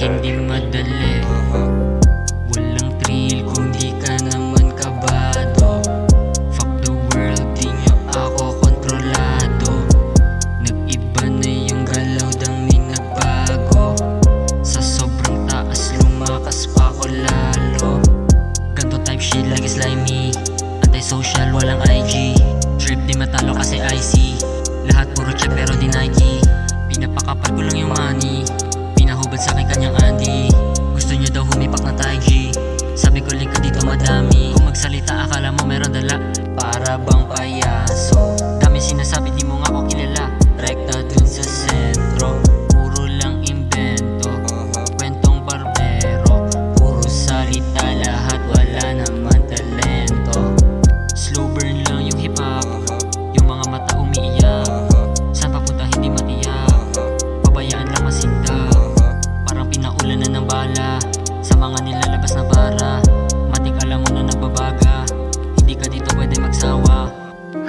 hindi madali. Walang thrill kung di ka naman kabado. Fuck the world, di nyo ako kontrolado. Nag-iba na yung galaw, daming nagbago. Sa sobrang taas, lumakas pa ko lalo. Ganto type shit like slimy. Anti-social, walang IG. Trip di matalo kasi IC. Lahat puro check pero di Nike. Pinapakapal ko lang yung money. Pinahubad sa akin kanyang Andy. Gusto nyo daw humipak na Taiji. Sabi ko link ka dito madami. Kung magsalita akala mo meron dala. Para bang payaso. Dami sinasabi di mo nga ako kilala. Rekta dun sa sentro. Puro lang invento. Kwentong barbero. Puro salita lahat, wala naman talento. Slow burn lang yung hip hop. Yung mga mata umiiyak. Saan papunta hindi matiyak. Pabayaan lang masinda. Parang pinaulan na ng bala. Sa mga nilalabas na bara. Matik alam mo na nagbabaga. Hindi ka dito pwede magsawa.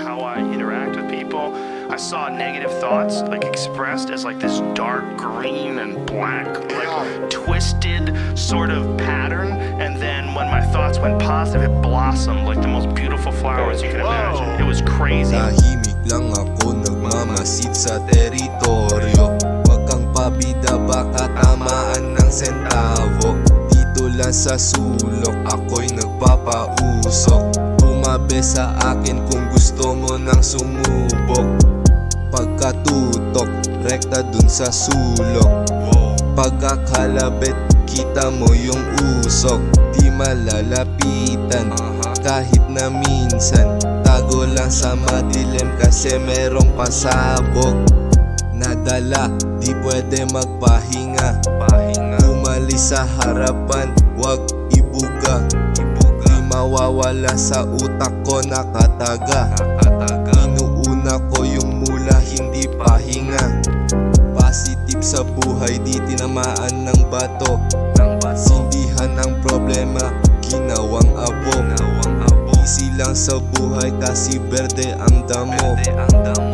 How I interact with people, I saw negative thoughts like expressed as like this dark green and black, like twisted sort of pattern, and then when my thoughts went positive, it blossomed like the most beautiful flowers you can imagine. It was crazy. Tahimik lang ako, nagmamasid sa teritoryo. Wag kang pabida, baka tamaan ng sentavo. Dito lang sa sulok, ako'y nagpapausok. Tumabi sa akin kung gusto mo nang sumubok. Pagkatutok, rekta dun sa sulok. Pagkakalabit, kita mo yung usok. Di malalapitan, kahit na minsan. Tago lang sa madilim kasi merong pasabog. Nadala, di pwede magpahinga. Umalis sa harapan, wag ibuga. Di mawawala sa utak ko, nakataga. Inuuna ko yung mula, hindi pahinga. Positive sa buhay, di tinamaan ng bato. Sindihan ng problema, ginawang abo. Easy lang sa buhay kasi berde ang damo.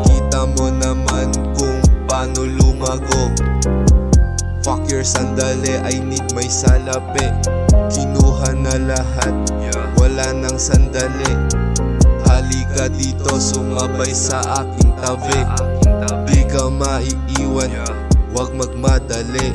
Kita mo naman kung paano lumago. Fuck your sandali, I need my salapi. Kinuha na lahat, wala nang sandali. Halika dito, sumabay sa aking tabi. Di ka maiiwan, wag magmadali.